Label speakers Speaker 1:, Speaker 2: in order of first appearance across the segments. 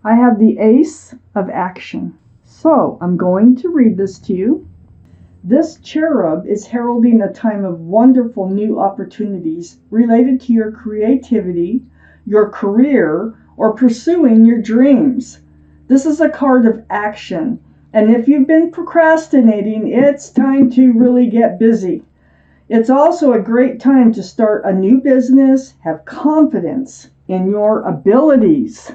Speaker 1: I have the Ace of Action. So I'm going to read this to you. This cherub is heralding a time of wonderful new opportunities related to your creativity, your career, or pursuing your dreams. This is a card of action, and if you've been procrastinating, it's time to really get busy. It's also a great time to start a new business, have confidence in your abilities.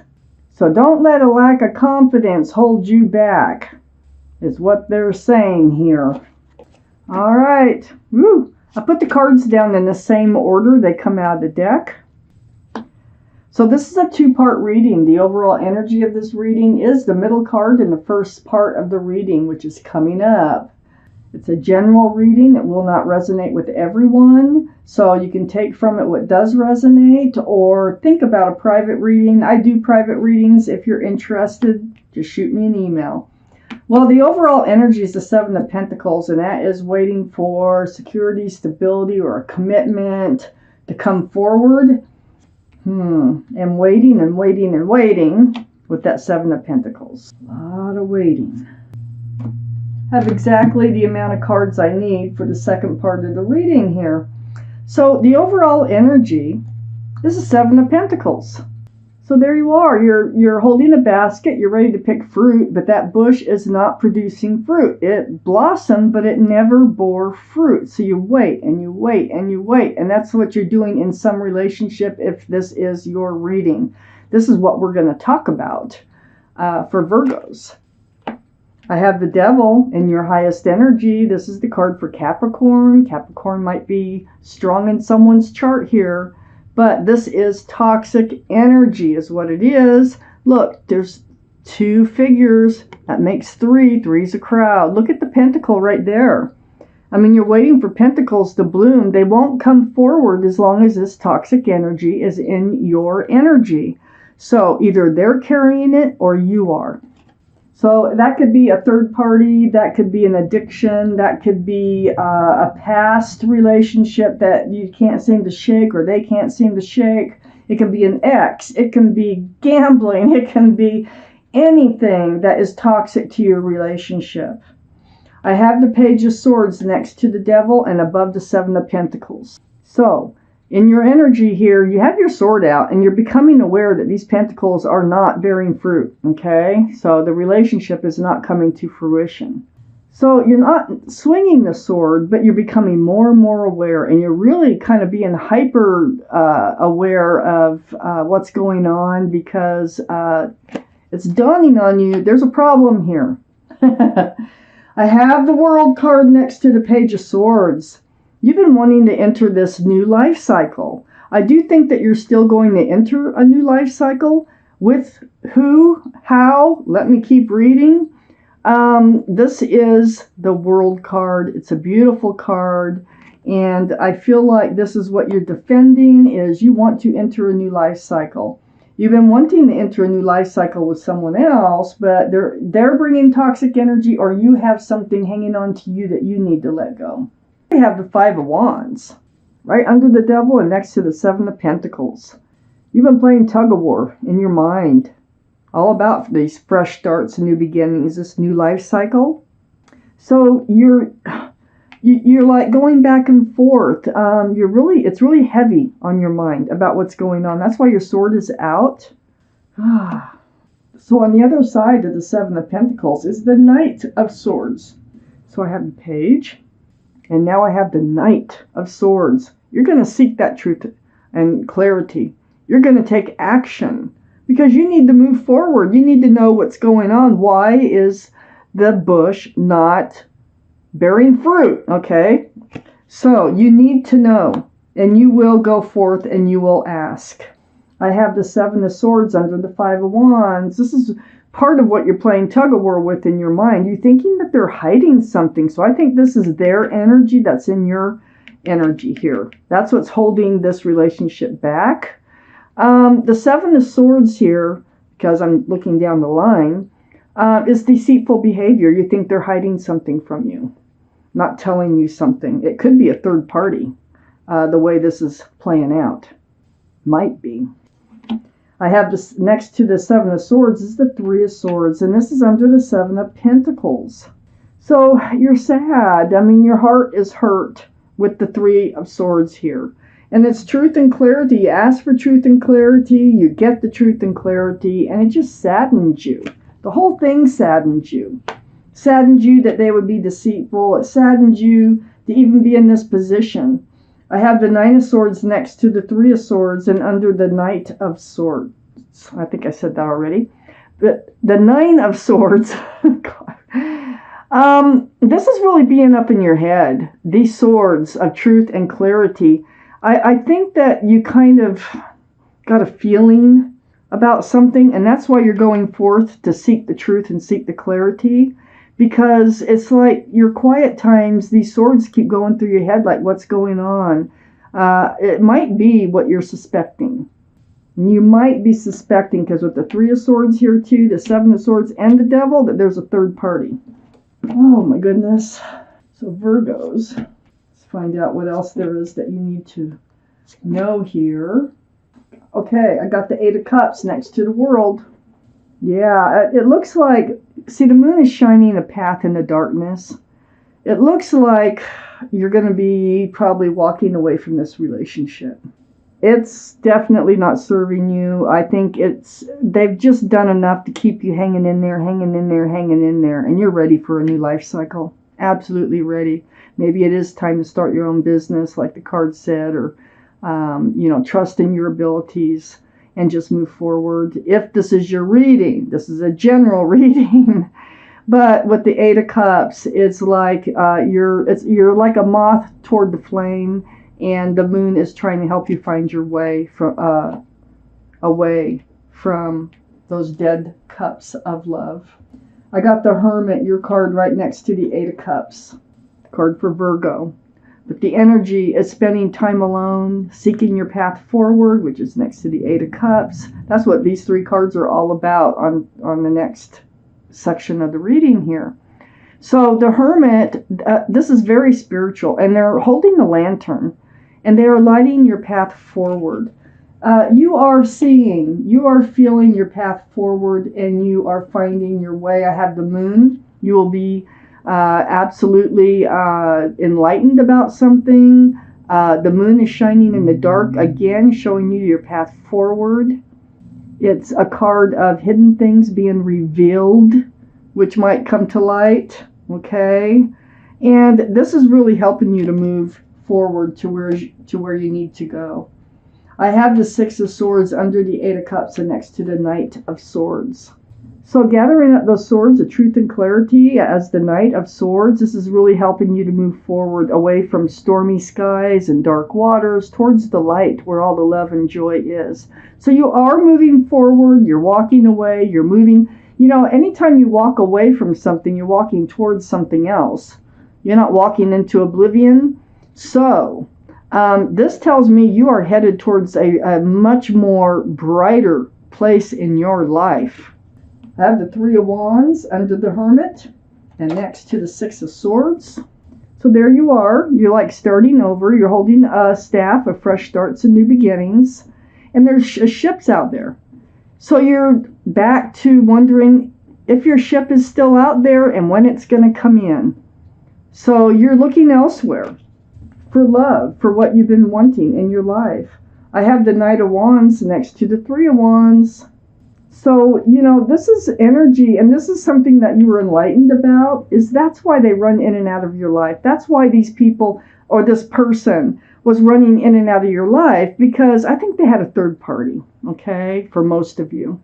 Speaker 1: So don't let a lack of confidence hold you back, is what they're saying here. All right. Woo. I put the cards down in the same order they come out of the deck. So this is a two-part reading. The overall energy of this reading is the middle card in the first part of the reading, which is coming up. It's a general reading that will not resonate with everyone, so you can take from it what does resonate or think about a private reading. I do private readings. If you're interested, just shoot me an email. Well, the overall energy is the Seven of Pentacles, and that is waiting for security, stability, or a commitment to come forward. And waiting and waiting and waiting with that Seven of Pentacles. A lot of waiting. I have exactly the amount of cards I need for the second part of the reading here. So the overall energy is the Seven of Pentacles. So there you are. You're holding a basket. You're ready to pick fruit, but that bush is not producing fruit. It blossomed, but it never bore fruit. So you wait and you wait and you wait. And that's what you're doing in some relationship if this is your reading. This is what we're going to talk about for Virgos. I have the Devil in your highest energy. This is the card for Capricorn. Capricorn might be strong in someone's chart here. But this is toxic energy is what it is. Look, there's two figures. That makes three. Three's a crowd. Look at the pentacle right there. I mean, you're waiting for pentacles to bloom. They won't come forward as long as this toxic energy is in your energy. So either they're carrying it or you are. So that could be a third party, that could be an addiction, that could be a past relationship that you can't seem to shake or they can't seem to shake. It can be an ex, it can be gambling, it can be anything that is toxic to your relationship. I have the Page of Swords next to the Devil and above the Seven of Pentacles. So in your energy here, you have your sword out and you're becoming aware that these pentacles are not bearing fruit, okay? So the relationship is not coming to fruition. So you're not swinging the sword, but you're becoming more and more aware, and you're really kind of being hyper aware of what's going on because it's dawning on you, there's a problem here. I have the World card next to the Page of Swords. You've been wanting to enter this new life cycle. I do think that you're still going to enter a new life cycle. With who, how, let me keep reading. This is the World card. It's a beautiful card. And I feel like this is what you're defending is you want to enter a new life cycle. You've been wanting to enter a new life cycle with someone else, but they're bringing toxic energy or you have something hanging on to you that you need to let go. We have the Five of Wands right under the Devil and next to the Seven of Pentacles. You've been playing tug of war in your mind, all about these fresh starts, new beginnings, this new life cycle. So you're like going back and forth. It's really heavy on your mind about what's going on. That's why your sword is out. So on the other side of the Seven of Pentacles is the Knight of Swords. So I have the Page. And now I have the Knight of Swords. You're going to seek that truth and clarity. You're going to take action because you need to move forward. You need to know what's going on. Why is the bush not bearing fruit? Okay. So you need to know, and you will go forth and you will ask. I have the Seven of Swords under the Five of Wands. This is part of what you're playing tug of war with in your mind. You're thinking that they're hiding something. So I think this is their energy that's in your energy here. That's what's holding this relationship back. The Seven of Swords here, because I'm looking down the line, is deceitful behavior. You think they're hiding something from you, not telling you something. It could be a third party, the way this is playing out. Might be. I have this next to the Seven of Swords is the Three of Swords, and this is under the Seven of Pentacles. So you're sad. I mean, your heart is hurt with the Three of Swords here. And it's truth and clarity. You ask for truth and clarity, you get the truth and clarity, and it just saddens you. The whole thing saddens you. Saddens you that they would be deceitful. It saddens you to even be in this position. I have the Nine of Swords next to the Three of Swords and under the Knight of Swords. I think I said that already. But the Nine of Swords, God. This is really being up in your head. These swords of truth and clarity. I think that you kind of got a feeling about something, and that's why you're going forth to seek the truth and seek the clarity, because it's like your quiet times, these swords keep going through your head like, what's going on? It might be what you're suspecting. You might be suspecting, because with the Three of Swords here too, the Seven of Swords, and the Devil, that there's a third party. Oh my goodness. So Virgos, let's find out what else there is that you need to know here. Okay, I got the Eight of Cups next to the World. Yeah, it looks like, see, the moon is shining a path in the darkness. It looks like you're going to be probably walking away from this relationship. It's definitely not serving you. I think they've just done enough to keep you hanging in there, hanging in there, hanging in there, and you're ready for a new life cycle. Absolutely ready. Maybe it is time to start your own business, like the card said, or, trust in your abilities and just move forward. If this is your reading, this is a general reading. But with the Eight of Cups, it's like you're like a moth toward the flame, and the moon is trying to help you find your way from away from those dead cups of love. I got the Hermit, your card, right next to the Eight of Cups, the card for Virgo. But the energy is spending time alone, seeking your path forward, which is next to the Eight of Cups. That's what these three cards are all about on the next section of the reading here. So the Hermit, this is very spiritual, and they're holding the lantern, and they are lighting your path forward. You are seeing, you are feeling your path forward, and you are finding your way. I have the Moon. You will be absolutely enlightened about something. The moon is shining in the dark, again, showing you your path forward. It's a card of hidden things being revealed, which might come to light, okay? And this is really helping you to move forward to where you need to go. I have the Six of Swords under the Eight of Cups and next to the Knight of Swords. So gathering up those swords of truth and clarity as the Knight of Swords, this is really helping you to move forward away from stormy skies and dark waters towards the light where all the love and joy is. So you are moving forward, you're walking away, you're moving. You know, anytime you walk away from something, you're walking towards something else. You're not walking into oblivion. So this tells me you are headed towards a much more brighter place in your life. I have the Three of Wands under the Hermit and next to the Six of Swords. So there you are. You're like starting over. You're holding a staff of fresh starts and new beginnings. And there's ships out there. So you're back to wondering if your ship is still out there and when it's going to come in. So you're looking elsewhere for love, for what you've been wanting in your life. I have the Knight of Wands next to the Three of Wands. So, you know, this is energy, and this is something that you were enlightened about, is that's why they run in and out of your life. That's why these people, or this person, was running in and out of your life, because I think they had a third party, okay, for most of you.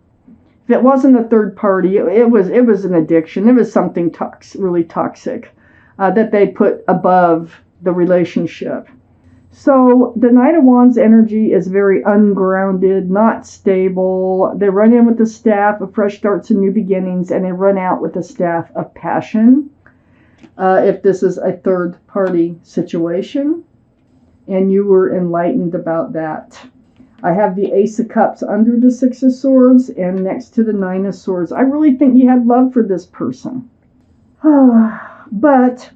Speaker 1: If it wasn't a third party, it was an addiction. It was something really toxic that they put above the relationship. So the Knight of Wands energy is very ungrounded, not stable. They run in with the staff of fresh starts and new beginnings, and they run out with the staff of passion. If this is a third party situation, and you were enlightened about that. I have the Ace of Cups under the Six of Swords and next to the Nine of Swords. I really think you had love for this person. But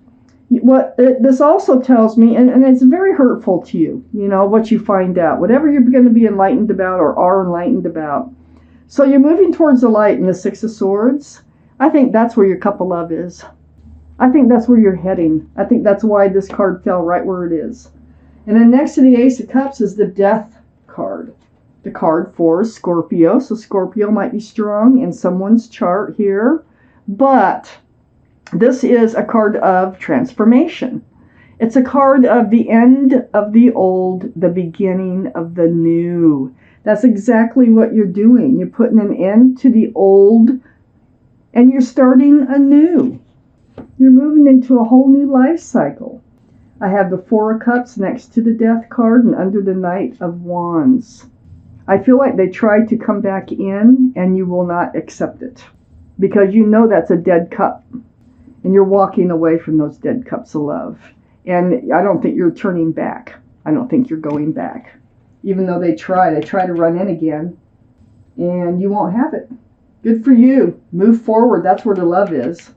Speaker 1: This also tells me, and it's very hurtful to you, what you find out, whatever you're going to be enlightened about or are enlightened about. So you're moving towards the light in the Six of Swords. I think that's where your cup of love is. I think that's where you're heading. I think that's why this card fell right where it is. And then next to the Ace of Cups is the Death card. The card for Scorpio. So Scorpio might be strong in someone's chart here. But this is a card of transformation. It's a card of the end of the old, the beginning of the new. That's exactly what you're doing. You're putting an end to the old and you're starting anew. You're moving into a whole new life cycle. I have the Four of Cups next to the Death card and under the Knight of Wands. I feel like they tried to come back in and you will not accept it because you know that's a dead cup and you're walking away from those dead cups of love. And I don't think you're turning back. I don't think you're going back. Even though they try to run in again and you won't have it. Good for you. Move forward. That's where the love is.